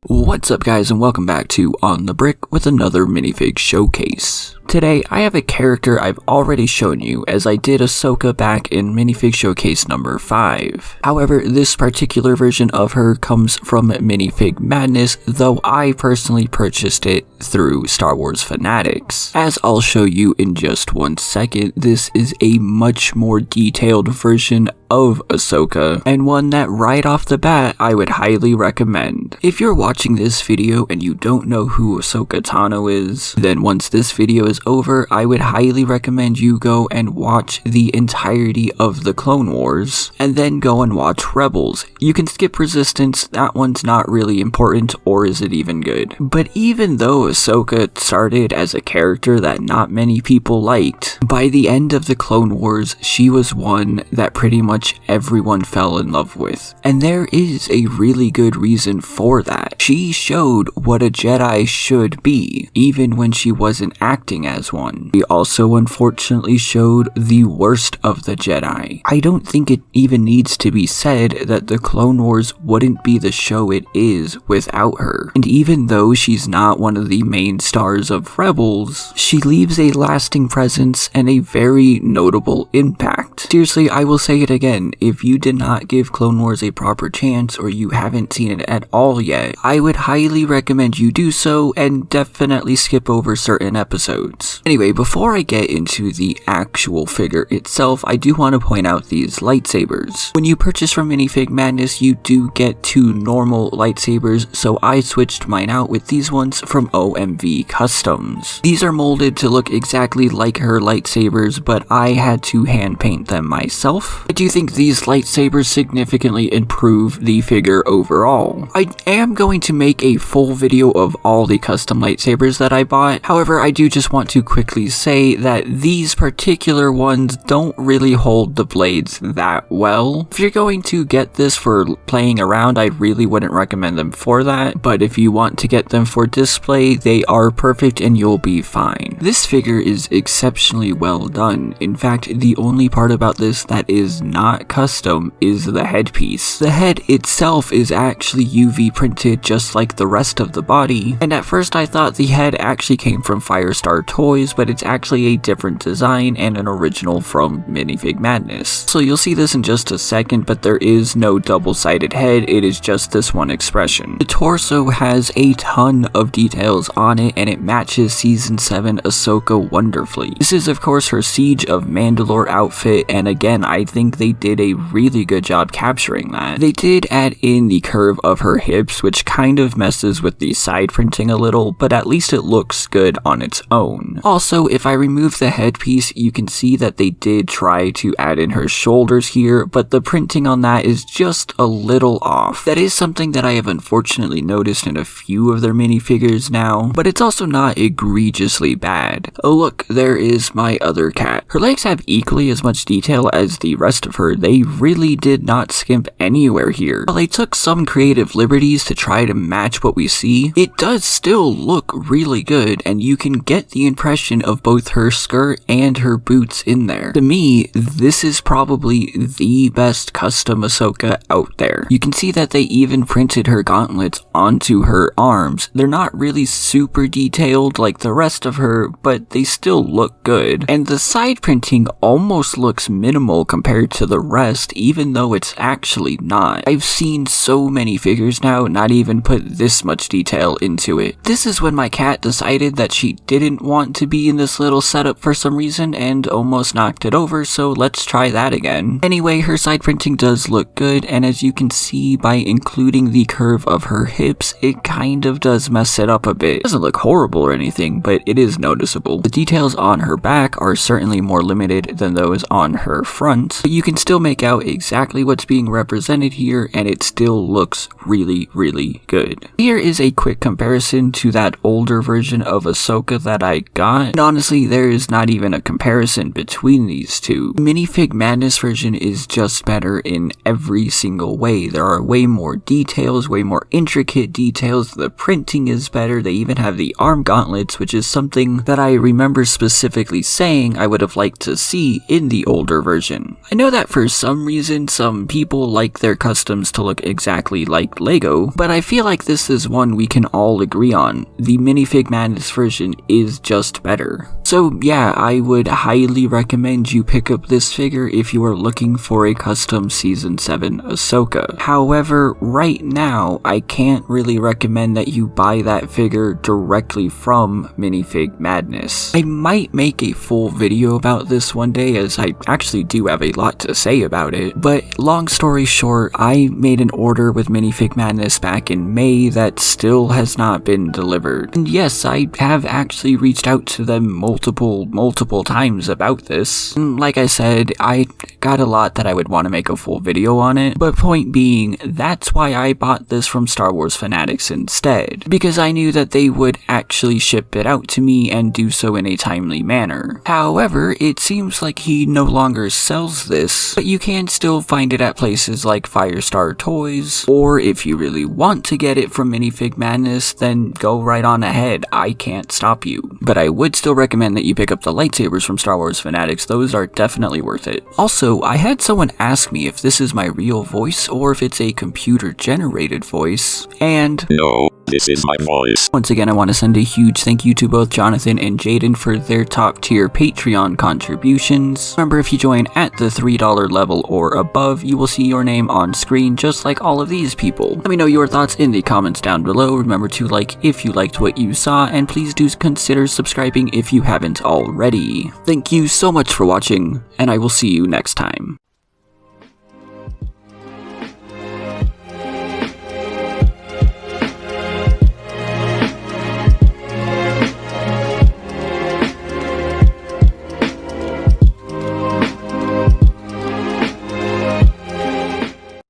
What's up guys, and welcome back to On the Brick with another minifig showcase. Today I have a character I've already shown you as I did Ahsoka back in minifig showcase number 5. However, this particular version of her comes from Minifig Madness, though I personally purchased it through Star Wars Fanatics. As I'll show you in just one second, this is a much more detailed version of Ahsoka, and one that right off the bat I would highly recommend. If you're watching this video and you don't know who Ahsoka Tano is, then once this video is over, I would highly recommend you go and watch the entirety of the Clone Wars, and then go and watch Rebels. You can skip Resistance, that one's not really important, or is it even good. But even though Ahsoka started as a character that not many people liked, by the end of the Clone Wars, she was one that pretty much everyone fell in love with. And there is a really good reason for that. She showed what a Jedi should be, even when she wasn't acting as one. She also unfortunately showed the worst of the Jedi. I don't think it even needs to be said that the Clone Wars wouldn't be the show it is without her. And even though she's not one of the main stars of Rebels, she leaves a lasting presence and a very notable impact. Seriously, I will say it again, if you did not give Clone Wars a proper chance or you haven't seen it at all yet, I would highly recommend you do so and definitely skip over certain episodes. Anyway, before I get into the actual figure itself, I do want to point out these lightsabers. When you purchase from Minifig Madness, you do get 2 normal lightsabers, so I switched mine out with these ones from OMV Customs. These are molded to look exactly like her lightsabers, but I had to hand paint them myself. I do think these lightsabers significantly improve the figure overall. I am going to make a full video of all the custom lightsabers that I bought. However, I do just want to quickly say that these particular ones don't really hold the blades that well. If you're going to get this for playing around, I really wouldn't recommend them for that, but if you want to get them for display, they are perfect and you'll be fine. This figure is exceptionally well done. In fact, the only part about this that is not custom is the headpiece. The head itself is actually UV printed just like the rest of the body, and at first I thought the head actually came from FireStar toys, but it's actually a different design and an original from Minifig Madness. So you'll see this in just a second, but there is no double-sided head, it is just this one expression. The torso has a ton of details on it, and it matches Season 7 Ahsoka wonderfully. This is of course her Siege of Mandalore outfit, and again I think they did a really good job capturing that. They did add in the curve of her hips, which kind of messes with the side printing a little, but at least it looks good on its own. Also, if I remove the headpiece, you can see that they did try to add in her shoulders here, but the printing on that is just a little off. That is something that I have unfortunately noticed in a few of their minifigures now, but it's also not egregiously bad. Oh look, there is my other cat. Her legs have equally as much detail as the rest of her. They really did not skimp anywhere here. While they took some creative liberties to try to match what we see, it does still look really good, and you can get the impression of both her skirt and her boots in there. To me, this is probably the best custom Ahsoka out there. You can see that they even printed her gauntlets onto her arms. They're not really super detailed like the rest of her, but they still look good. And the side printing almost looks minimal compared to the rest, even though it's actually not. I've seen so many figures now not even put this much detail into it. This is when my cat decided that she didn't want to be in this little setup for some reason and almost knocked it over, so let's try that again. Anyway, her side printing does look good, and as you can see by including the curve of her hips, it kind of does mess it up a bit. It doesn't look horrible or anything, but it is noticeable. The details on her back are certainly more limited than those on her front, but you can still make out exactly what's being represented here, and it still looks really, really good. Here is a quick comparison to that older version of Ahsoka that I got, and honestly, there is not even a comparison between these two. The Minifig Madness version is just better in every single way. There are way more details, way more intricate details, the printing is better, they even have the arm gauntlets, which is something that I remember specifically saying I would have liked to see in the older version. I know that for some reason some people like their customs to look exactly like LEGO, but I feel like like this is one we can all agree on. The Minifig Madness version is just better. So yeah, I would highly recommend you pick up this figure if you are looking for a custom Season 7 Ahsoka. However, right now, I can't really recommend that you buy that figure directly from Minifig Madness. I might make a full video about this one day, as I actually do have a lot to say about it, but long story short, I made an order with Minifig Madness back in May that still has not been delivered. And yes, I have actually reached out to them multiple times about this. And like I said, I got a lot that I would want to make a full video on it, but point being, that's why I bought this from Star Wars Fanatics instead, because I knew that they would actually ship it out to me and do so in a timely manner. However, it seems like he no longer sells this, but you can still find it at places like FireStar Toys, or if you really want to get it from Minifig Madness, then go right on ahead, I can't stop you. But I would still recommend that you pick up the lightsabers from Star Wars Fanatics, those are definitely worth it. Also, I had someone ask me if this is my real voice or if it's a computer generated voice, and no, this is my voice. Once again, I want to send a huge thank you to both Jonathan and Jaden for their top tier Patreon contributions. Remember, if you join at the $3 level or above, you will see your name on screen just like all of these people. Let me know your thoughts in the comments down below. Remember to like if you liked what you saw, and please do consider subscribing if you haven't already. Thank you so much for watching, and I will see you next time.